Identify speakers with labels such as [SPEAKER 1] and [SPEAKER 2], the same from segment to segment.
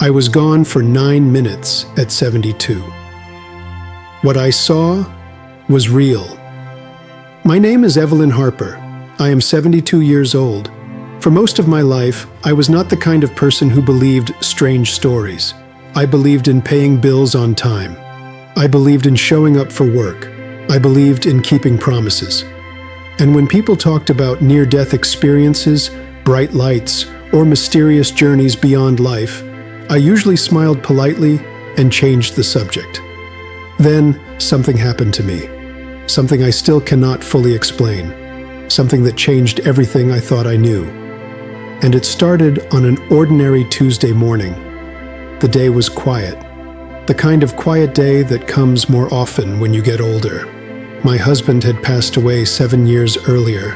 [SPEAKER 1] I was gone for 9 minutes at 72. What I saw was real. My name is Evelyn Harper. I am 72 years old. For most of my life, I was not the kind of person who believed strange stories. I believed in paying bills on time. I believed in showing up for work. I believed in keeping promises. And when people talked about near-death experiences, bright lights, or mysterious journeys beyond life, I usually smiled politely and changed the subject. Then, something happened to me. Something I still cannot fully explain. Something that changed everything I thought I knew. And it started on an ordinary Tuesday morning. The day was quiet. The kind of quiet day that comes more often when you get older. My husband had passed away 7 years earlier.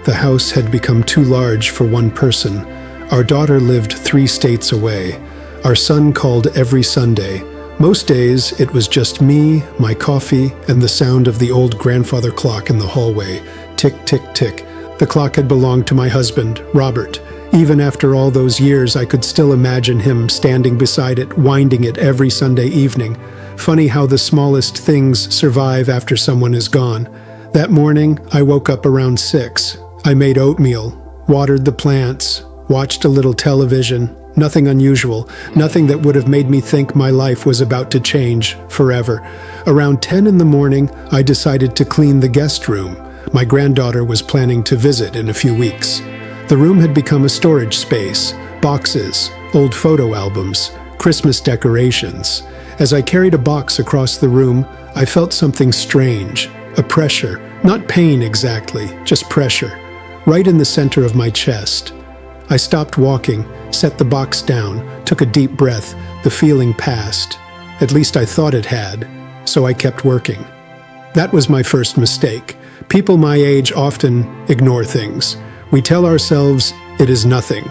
[SPEAKER 1] The house had become too large for one person. Our daughter lived 3 states away. Our son called every Sunday. Most days, it was just me, my coffee, and the sound of the old grandfather clock in the hallway. Tick, tick, tick. The clock had belonged to my husband, Robert. Even after all those years, I could still imagine him standing beside it, winding it every Sunday evening. Funny how the smallest things survive after someone is gone. That morning, I woke up around 6. I made oatmeal, watered the plants, watched a little television. Nothing unusual, nothing that would have made me think my life was about to change forever. Around 10 in the morning, I decided to clean the guest room. My granddaughter was planning to visit in a few weeks. The room had become a storage space, boxes, old photo albums, Christmas decorations. As I carried a box across the room, I felt something strange, a pressure, not pain exactly, just pressure, right in the center of my chest. I stopped walking, set the box down, took a deep breath. The feeling passed. At least I thought it had, so I kept working. That was my first mistake. People my age often ignore things. We tell ourselves it is nothing.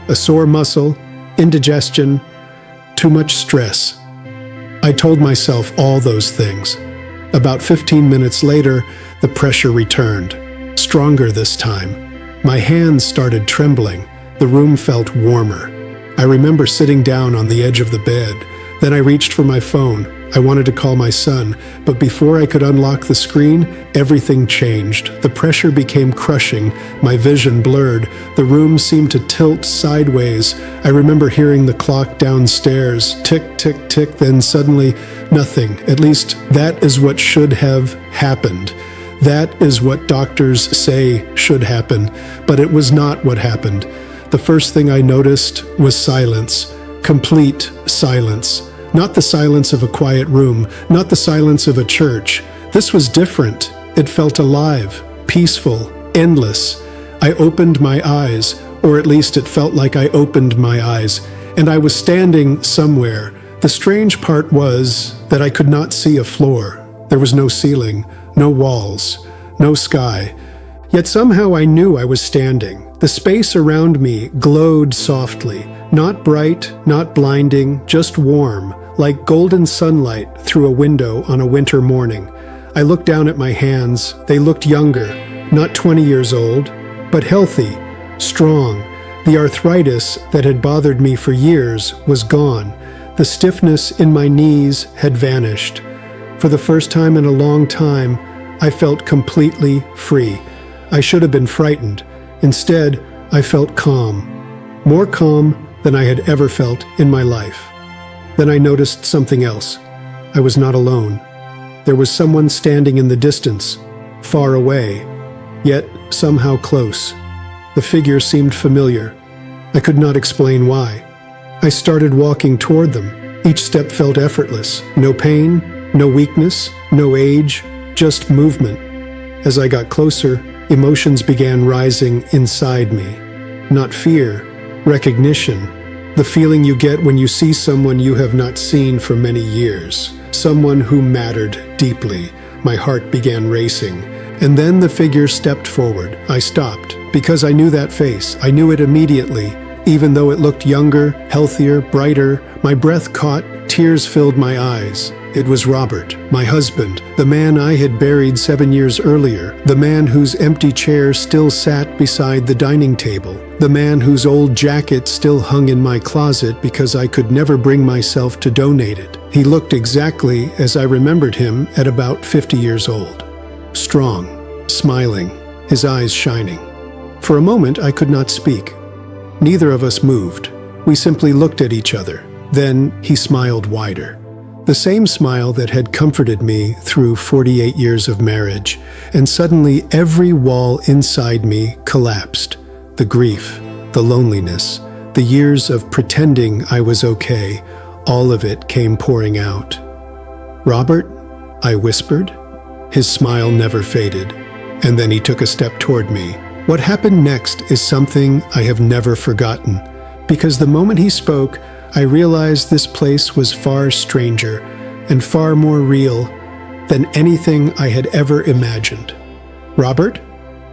[SPEAKER 1] A sore muscle, indigestion, too much stress. I told myself all those things. About 15 minutes later, the pressure returned, stronger this time. My hands started trembling. The room felt warmer. I remember sitting down on the edge of the bed. Then I reached for my phone. I wanted to call my son, but before I could unlock the screen, everything changed. The pressure became crushing. My vision blurred. The room seemed to tilt sideways. I remember hearing the clock downstairs. Tick, tick, tick. Then suddenly, nothing. At least that is what should have happened. That is what doctors say should happen. But it was not what happened. The first thing I noticed was silence. Complete silence. Not the silence of a quiet room, not the silence of a church. This was different. It felt alive, peaceful, endless. I opened my eyes, or at least it felt like I opened my eyes, and I was standing somewhere. The strange part was that I could not see a floor. There was no ceiling, no walls, no sky. Yet somehow I knew I was standing. The space around me glowed softly, not bright, not blinding, just warm, like golden sunlight through a window on a winter morning. I looked down at my hands. They looked younger, not 20 years old, but healthy, strong. The arthritis that had bothered me for years was gone. The stiffness in my knees had vanished. For the first time in a long time, I felt completely free. I should have been frightened. Instead, I felt calm. More calm than I had ever felt in my life. Then I noticed something else. I was not alone. There was someone standing in the distance, far away, yet somehow close. The figure seemed familiar. I could not explain why. I started walking toward them. Each step felt effortless. No pain, no weakness, no age, just movement. As I got closer, emotions began rising inside me. Not fear, recognition. The feeling you get when you see someone you have not seen for many years. Someone who mattered deeply. My heart began racing. And then the figure stepped forward. I stopped, because I knew that face. I knew it immediately. Even though it looked younger, healthier, brighter, my breath caught, tears filled my eyes. It was Robert, my husband, the man I had buried 7 years earlier, the man whose empty chair still sat beside the dining table, the man whose old jacket still hung in my closet because I could never bring myself to donate it. He looked exactly as I remembered him at about 50 years old. Strong, smiling, his eyes shining. For a moment, I could not speak. Neither of us moved. We simply looked at each other. Then he smiled wider. The same smile that had comforted me through 48 years of marriage, and suddenly every wall inside me collapsed. The grief, the loneliness, the years of pretending I was okay, all of it came pouring out. "Robert?" I whispered. His smile never faded, and then he took a step toward me. What happened next is something I have never forgotten, because the moment he spoke, I realized this place was far stranger and far more real than anything I had ever imagined. "Robert?"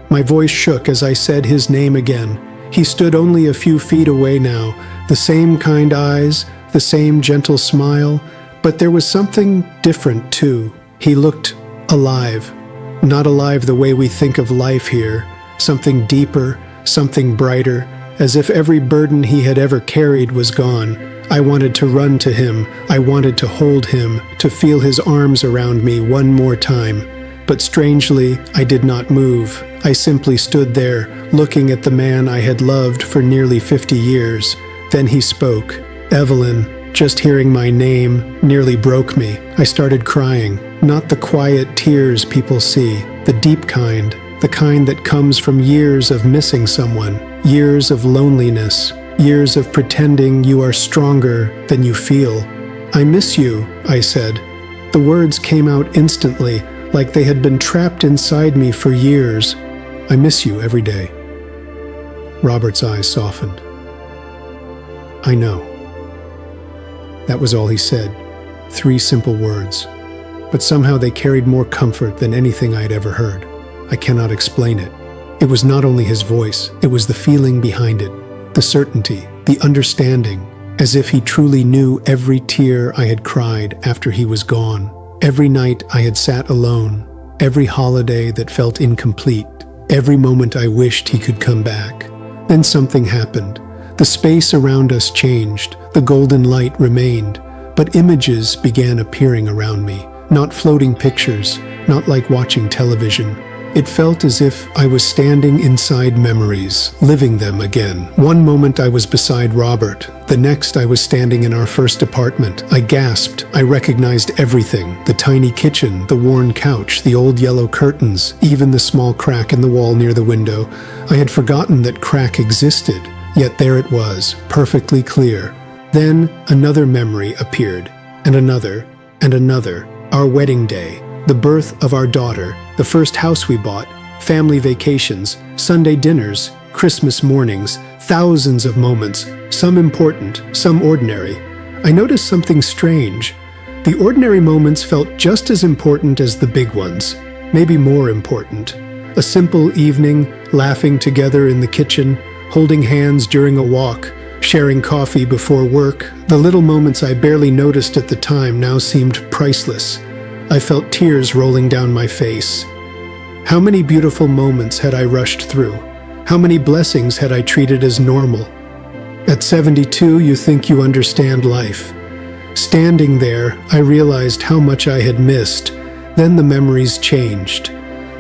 [SPEAKER 1] My voice shook as I said his name again. He stood only a few feet away now, the same kind eyes, the same gentle smile, but there was something different too. He looked alive, not alive the way we think of life here, something deeper, something brighter, as if every burden he had ever carried was gone. I wanted to run to him. I wanted to hold him, to feel his arms around me one more time. But strangely, I did not move. I simply stood there, looking at the man I had loved for nearly 50 years. Then he spoke. "Evelyn." Just hearing my name nearly broke me. I started crying. Not the quiet tears people see, the deep kind, the kind that comes from years of missing someone, years of loneliness, years of pretending you are stronger than you feel. "I miss you," I said. The words came out instantly, like they had been trapped inside me for years. "I miss you every day." Robert's eyes softened. "I know." That was all he said. 3 simple words. But somehow they carried more comfort than anything I had ever heard. I cannot explain it. It was not only his voice, it was the feeling behind it. The certainty, the understanding, as if he truly knew every tear I had cried after he was gone, every night I had sat alone, every holiday that felt incomplete, every moment I wished he could come back. Then something happened. The space around us changed, the golden light remained, but images began appearing around me, not floating pictures, not like watching television. It felt as if I was standing inside memories, living them again. One moment I was beside Robert. The next I was standing in our first apartment. I gasped. I recognized everything. The tiny kitchen, the worn couch, the old yellow curtains, even the small crack in the wall near the window. I had forgotten that crack existed, yet there it was, perfectly clear. Then another memory appeared, and another, and another. Our wedding day. The birth of our daughter, the first house we bought, family vacations, Sunday dinners, Christmas mornings, thousands of moments, some important, some ordinary. I noticed something strange. The ordinary moments felt just as important as the big ones, maybe more important. A simple evening, laughing together in the kitchen, holding hands during a walk, sharing coffee before work. The little moments I barely noticed at the time now seemed priceless. I felt tears rolling down my face. How many beautiful moments had I rushed through? How many blessings had I treated as normal? At 72, you think you understand life. Standing there, I realized how much I had missed. Then the memories changed.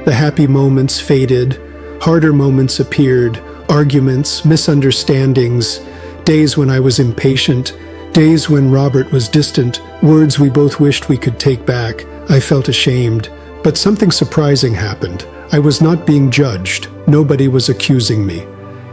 [SPEAKER 1] The happy moments faded, harder moments appeared, arguments, misunderstandings, days when I was impatient, days when Robert was distant, words we both wished we could take back. I felt ashamed, but something surprising happened. I was not being judged. Nobody was accusing me.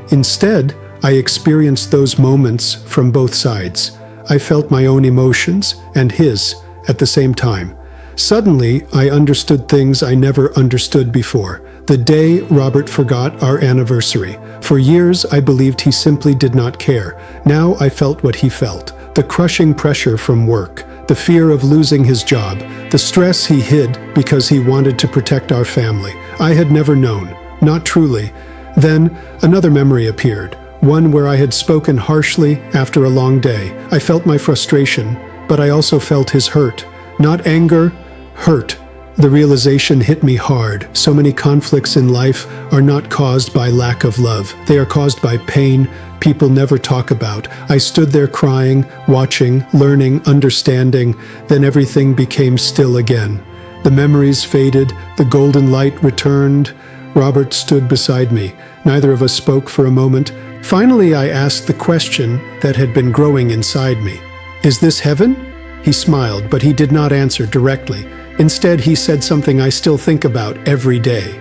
[SPEAKER 1] Instead, I experienced those moments from both sides. I felt my own emotions and his at the same time. Suddenly, I understood things I never understood before. The day Robert forgot our anniversary. For years, I believed he simply did not care. Now I felt what he felt. The crushing pressure from work, the fear of losing his job, the stress he hid because he wanted to protect our family. I had never known, not truly. Then another memory appeared. one where I had spoken harshly after a long day. I felt my frustration, but I also felt his hurt. Not anger, hurt. The realization hit me hard. So many conflicts in life are not caused by lack of love. They are caused by pain people never talk about. I stood there crying, watching, learning, understanding. Then everything became still again. The memories faded. The golden light returned. Robert stood beside me. Neither of us spoke for a moment. Finally, I asked the question that had been growing inside me. "Is this heaven?" He smiled, but he did not answer directly. Instead, he said something I still think about every day.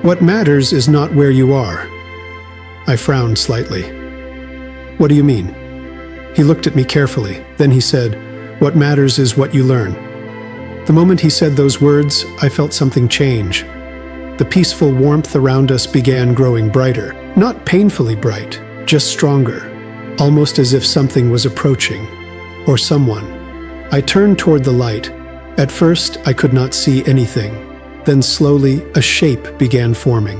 [SPEAKER 1] "What matters is not where you are." I frowned slightly. "What do you mean?" He looked at me carefully. Then he said, "What matters is what you learn." The moment he said those words, I felt something change. The peaceful warmth around us began growing brighter. Not painfully bright, just stronger. Almost as if something was approaching. Or someone. I turned toward the light. At first, I could not see anything. Then slowly, a shape began forming.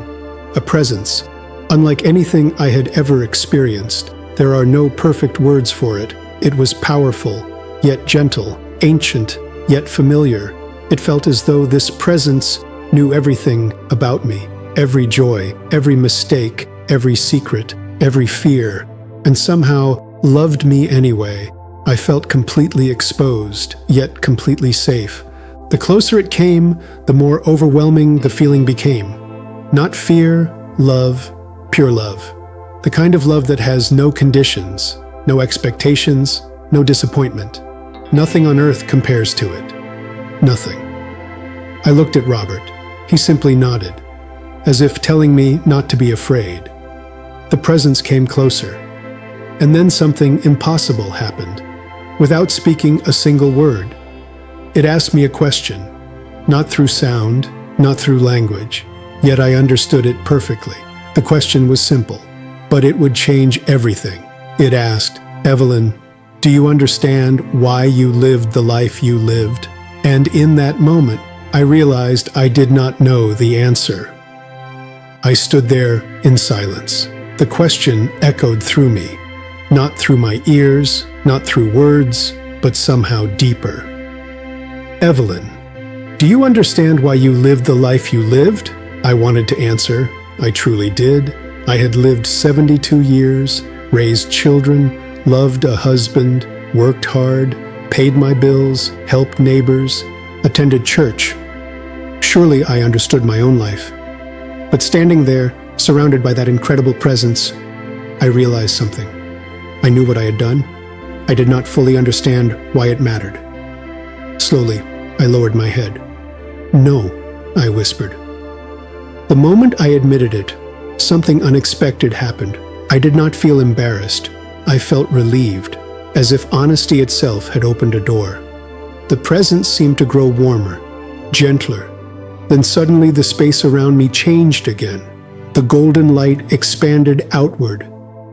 [SPEAKER 1] A presence. Unlike anything I had ever experienced. There are no perfect words for it. It was powerful, yet gentle, ancient, yet familiar. It felt as though this presence knew everything about me. Every joy, every mistake, every secret, every fear, and somehow loved me anyway. I felt completely exposed, yet completely safe. The closer it came, the more overwhelming the feeling became. Not fear, love, pure love. The kind of love that has no conditions, no expectations, no disappointment. Nothing on earth compares to it. Nothing. I looked at Robert. He simply nodded, as if telling me not to be afraid. The presence came closer. And then something impossible happened. Without speaking a single word. It asked me a question, not through sound, not through language, yet I understood it perfectly. The question was simple, but it would change everything. It asked, "Evelyn, do you understand why you lived the life you lived?" And in that moment, I realized I did not know the answer. I stood there in silence. The question echoed through me, not through my ears, not through words, but somehow deeper. "Evelyn, do you understand why you lived the life you lived?" I wanted to answer. I truly did. I had lived 72 years, raised children, loved a husband, worked hard, paid my bills, helped neighbors, attended church. Surely I understood my own life. But standing there, surrounded by that incredible presence, I realized something. I knew what I had done. I did not fully understand why it mattered. Slowly, I lowered my head. "No," I whispered. The moment I admitted it, something unexpected happened. I did not feel embarrassed. I felt relieved, as if honesty itself had opened a door. The presence seemed to grow warmer, gentler. Then suddenly the space around me changed again. The golden light expanded outward,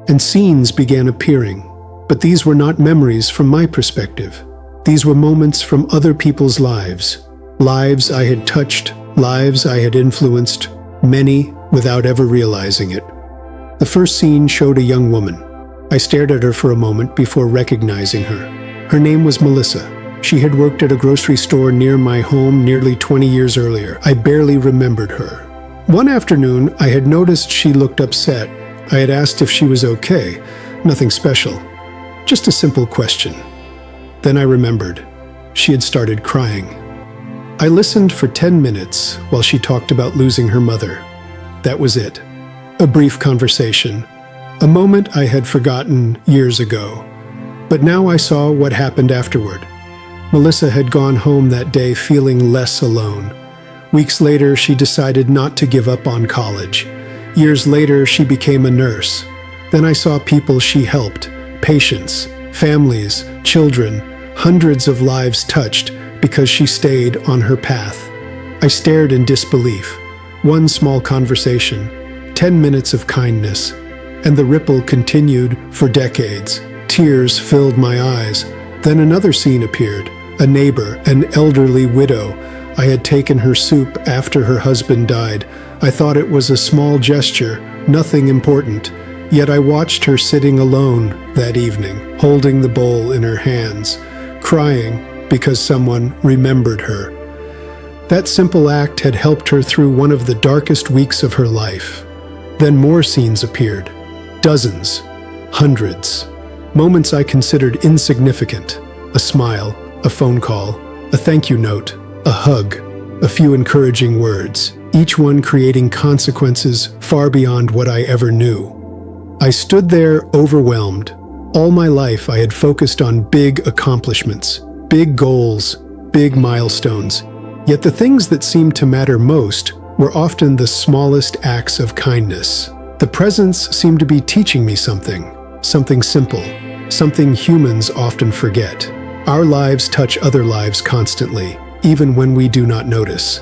[SPEAKER 1] and scenes began appearing. But these were not memories from my perspective. These were moments from other people's lives. Lives I had touched, lives I had influenced, many without ever realizing it. The first scene showed a young woman. I stared at her for a moment before recognizing her. Her name was Melissa. She had worked at a grocery store near my home nearly 20 years earlier. I barely remembered her. One afternoon, I had noticed she looked upset. I had asked if she was okay. Nothing special. Just a simple question. Then I remembered. She had started crying. I listened for 10 minutes while she talked about losing her mother. That was it. A brief conversation. A moment I had forgotten years ago. But now I saw what happened afterward. Melissa had gone home that day feeling less alone. Weeks later, she decided not to give up on college. Years later, she became a nurse. Then I saw people she helped, patients, families, children, hundreds of lives touched because she stayed on her path. I stared in disbelief. One small conversation, 10 minutes of kindness, and the ripple continued for decades. Tears filled my eyes. Then another scene appeared. A neighbor, an elderly widow. I had taken her soup after her husband died. I thought it was a small gesture, nothing important. Yet I watched her sitting alone that evening, holding the bowl in her hands, crying because someone remembered her. That simple act had helped her through one of the darkest weeks of her life. Then more scenes appeared. Dozens, hundreds. Moments I considered insignificant. A smile, a phone call, a thank you note, a hug, a few encouraging words, each one creating consequences far beyond what I ever knew. I stood there overwhelmed. All my life I had focused on big accomplishments, big goals, big milestones. Yet the things that seemed to matter most were often the smallest acts of kindness. The presents seemed to be teaching me something simple, something humans often forget. Our lives touch other lives constantly, even when we do not notice.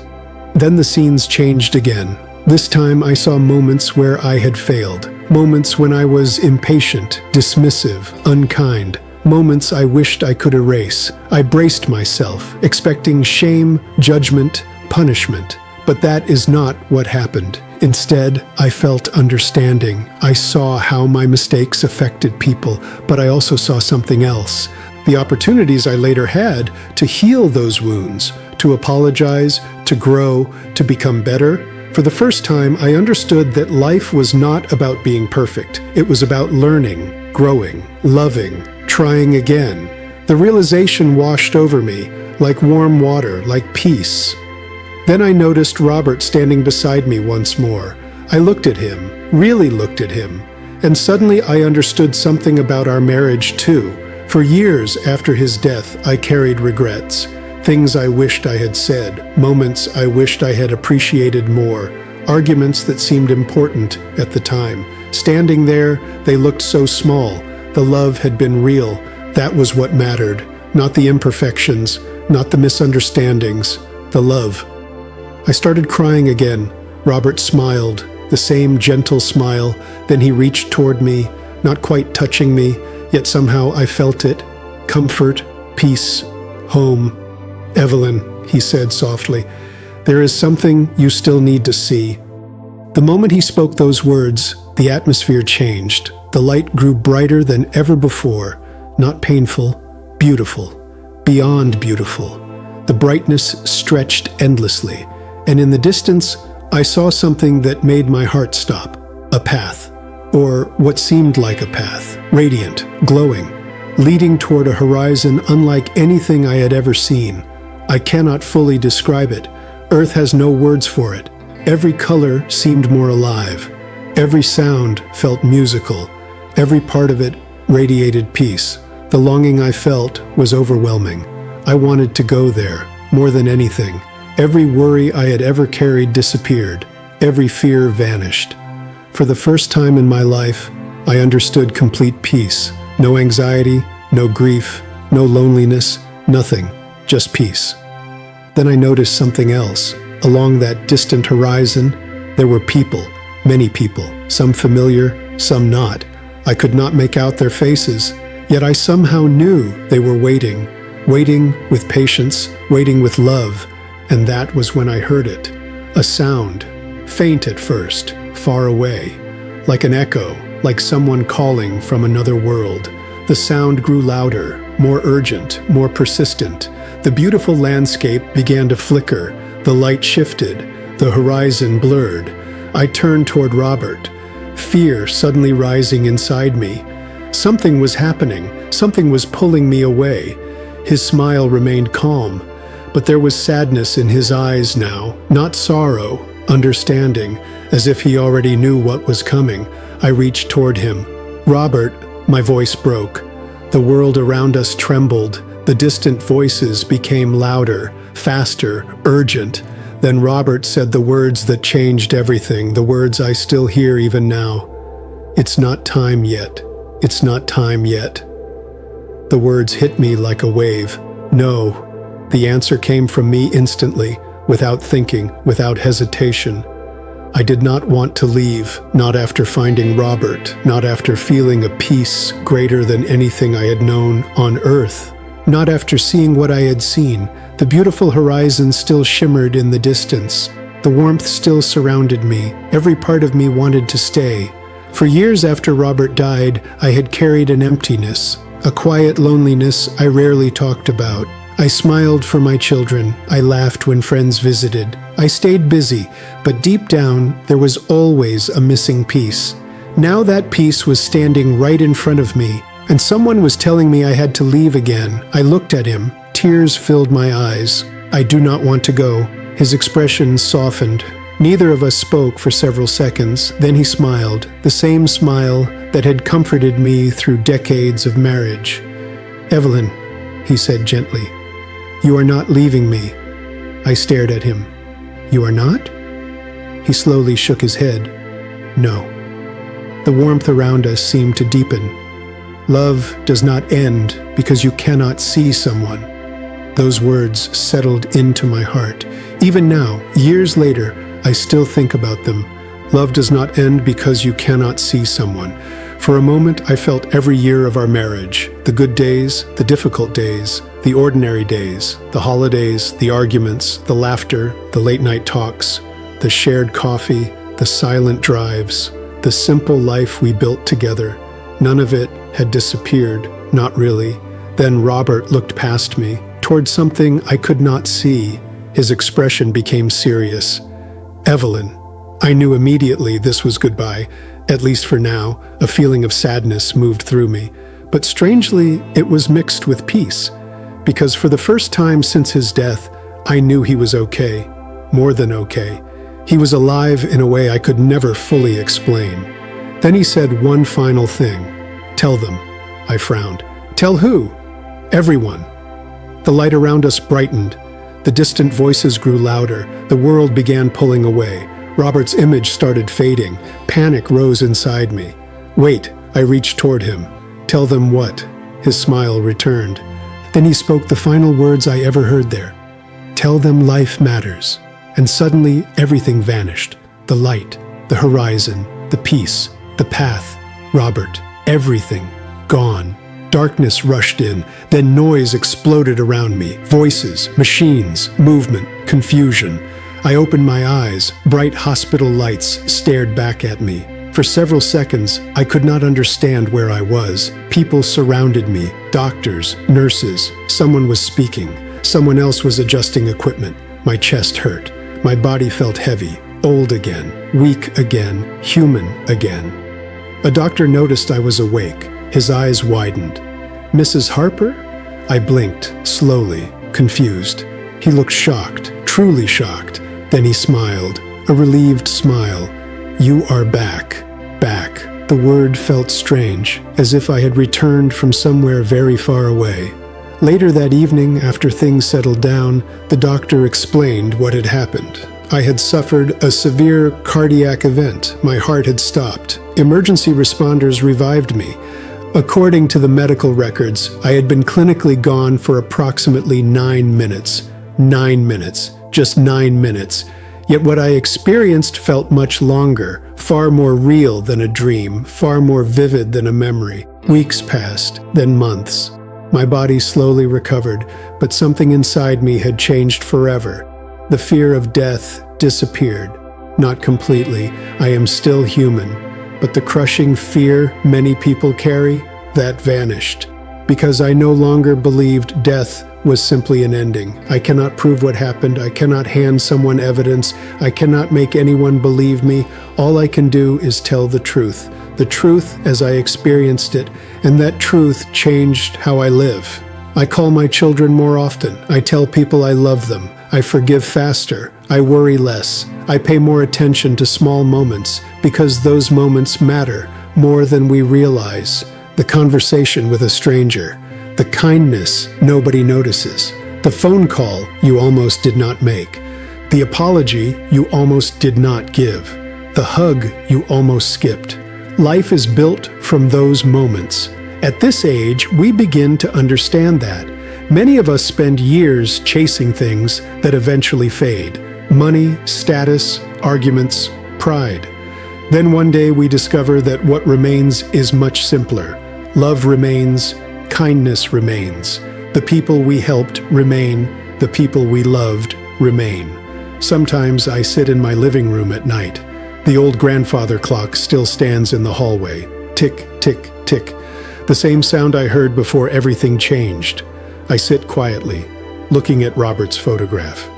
[SPEAKER 1] Then the scenes changed again. This time I saw moments where I had failed, moments when I was impatient, dismissive, unkind, moments I wished I could erase. I braced myself, expecting shame, judgment, punishment. But that is not what happened. Instead, I felt understanding. I saw how my mistakes affected people, but I also saw something else. The opportunities I later had to heal those wounds, to apologize, to grow, to become better. For the first time, I understood that life was not about being perfect. It was about learning, growing, loving, trying again. The realization washed over me, like warm water, like peace. Then I noticed Robert standing beside me once more. I looked at him, really looked at him, and suddenly I understood something about our marriage too. For years after his death, I carried regrets. Things I wished I had said, moments I wished I had appreciated more, arguments that seemed important at the time. Standing there, they looked so small. The love had been real. That was what mattered. Not the imperfections, not the misunderstandings, the love. I started crying again. Robert smiled, the same gentle smile. Then he reached toward me, not quite touching me, yet somehow I felt it. Comfort, peace, home. "Evelyn," he said softly, "there is something you still need to see." The moment he spoke those words, the atmosphere changed. The light grew brighter than ever before. Not painful, beautiful, beyond beautiful. The brightness stretched endlessly, and in the distance, I saw something that made my heart stop. A path, or what seemed like a path, radiant, glowing, leading toward a horizon unlike anything I had ever seen. I cannot fully describe it. Earth has no words for it. Every color seemed more alive. Every sound felt musical. Every part of it radiated peace. The longing I felt was overwhelming. I wanted to go there, more than anything. Every worry I had ever carried disappeared. Every fear vanished. For the first time in my life, I understood complete peace. No anxiety, no grief, no loneliness, nothing, just peace. Then I noticed something else. Along that distant horizon, there were people, many people, some familiar, some not. I could not make out their faces, yet I somehow knew they were waiting with patience, waiting with love. And that was when I heard it. A sound, faint at first, far away, like an echo, like someone calling from another world. The sound grew louder, more urgent, more persistent. The beautiful landscape began to flicker. The light shifted. The horizon blurred. I turned toward Robert, fear suddenly rising inside me. Something was happening. Something was pulling me away. His smile remained calm, but there was sadness in his eyes now, not sorrow, understanding, as if he already knew what was coming. I reached toward him. "Robert," my voice broke. The world around us trembled. The distant voices became louder, faster, urgent. Then Robert said the words that changed everything, the words I still hear even now. "It's not time yet. It's not time yet." The words hit me like a wave. No. The answer came from me instantly, without thinking, without hesitation. I did not want to leave, not after finding Robert, not after feeling a peace greater than anything I had known on earth, not after seeing what I had seen. The beautiful horizon still shimmered in the distance. The warmth still surrounded me. Every part of me wanted to stay. For years after Robert died, I had carried an emptiness, a quiet loneliness I rarely talked about. I smiled for my children. I laughed when friends visited. I stayed busy, but deep down, there was always a missing piece. Now that piece was standing right in front of me, and someone was telling me I had to leave again. I looked at him. Tears filled my eyes. "I do not want to go." His expression softened. Neither of us spoke for several seconds. Then he smiled, the same smile that had comforted me through decades of marriage. "Evelyn," he said gently, "you are not leaving me." I stared at him. "You are not?" He slowly shook his head. "No." The warmth around us seemed to deepen. Love does not end because you cannot see someone. Those words settled into my heart. Even now, years later, I still think about them. Love does not end because you cannot see someone. For a moment, I felt every year of our marriage, the good days, the difficult days, the ordinary days, the holidays, the arguments, the laughter, the late-night talks, the shared coffee, the silent drives, the simple life we built together. None of it had disappeared, not really. Then Robert looked past me, toward something I could not see. His expression became serious. "Evelyn." I knew immediately this was goodbye, at least for now. A feeling of sadness moved through me. But strangely, it was mixed with peace. Because for the first time since his death, I knew he was okay. More than okay. He was alive in a way I could never fully explain. Then he said one final thing. "Tell them." I frowned. "Tell who?" "Everyone." The light around us brightened. The distant voices grew louder. The world began pulling away. Robert's image started fading. Panic rose inside me. "Wait," I reached toward him. "Tell them what?" His smile returned. Then he spoke the final words I ever heard there. "Tell them life matters." And suddenly everything vanished. The light, the horizon, the peace, the path. Robert, everything, gone. Darkness rushed in, then noise exploded around me. Voices, machines, movement, confusion. I opened my eyes. Bright hospital lights stared back at me. For several seconds, I could not understand where I was. People surrounded me, doctors, nurses. Someone was speaking. Someone else was adjusting equipment. My chest hurt. My body felt heavy, old again, weak again, human again. A doctor noticed I was awake. His eyes widened. "Mrs. Harper?" I blinked, slowly, confused. He looked shocked, truly shocked. Then he smiled, a relieved smile. "You are back, back." The word felt strange, as if I had returned from somewhere very far away. Later that evening, after things settled down, the doctor explained what had happened. I had suffered a severe cardiac event. My heart had stopped. Emergency responders revived me. According to the medical records, I had been clinically gone for approximately 9 minutes. 9 minutes. Just 9 minutes. Yet what I experienced felt much longer, far more real than a dream, far more vivid than a memory. Weeks passed, then months. My body slowly recovered, but something inside me had changed forever. The fear of death disappeared. Not completely. I am still human. But the crushing fear many people carry, that vanished. Because I no longer believed death was simply an ending. I cannot prove what happened. I cannot hand someone evidence. I cannot make anyone believe me. All I can do is tell the truth as I experienced it, and that truth changed how I live. I call my children more often. I tell people I love them. I forgive faster. I worry less. I pay more attention to small moments because those moments matter more than we realize. The conversation with a stranger, the kindness nobody notices, the phone call you almost did not make, the apology you almost did not give, the hug you almost skipped. Life is built from those moments. At this age, we begin to understand that. Many of us spend years chasing things that eventually fade. Money, status, arguments, pride. Then one day we discover that what remains is much simpler. Love remains, kindness remains. The people we helped remain, the people we loved remain. Sometimes I sit in my living room at night. The old grandfather clock still stands in the hallway. Tick, tick, tick. The same sound I heard before everything changed. I sit quietly, looking at Robert's photograph.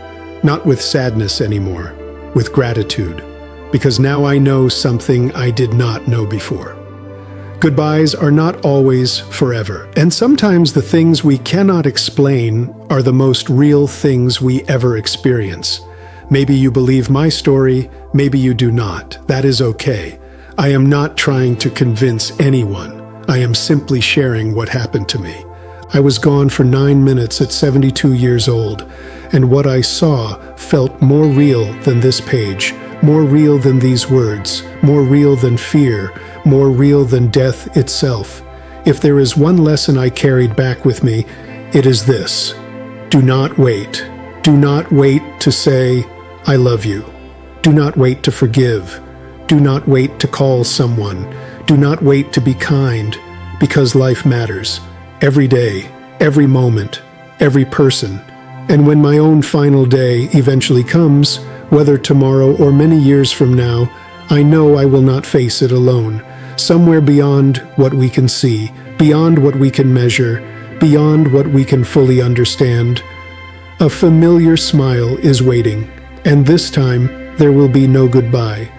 [SPEAKER 1] Not with sadness anymore, with gratitude. Because now I know something I did not know before. Goodbyes are not always forever, and sometimes the things we cannot explain are the most real things we ever experience. Maybe you believe my story, maybe you do not. That is okay. I am not trying to convince anyone. I am simply sharing what happened to me. I was gone for 9 minutes at 72 years old, and what I saw felt more real than this page, more real than these words, more real than fear, more real than death itself. If there is one lesson I carried back with me, it is this. Do not wait. Do not wait to say, I love you. Do not wait to forgive. Do not wait to call someone. Do not wait to be kind, because life matters. Every day, every moment, every person. And when my own final day eventually comes, whether tomorrow or many years from now, I know I will not face it alone. Somewhere beyond what we can see, beyond what we can measure, beyond what we can fully understand, a familiar smile is waiting, and this time there will be no goodbye.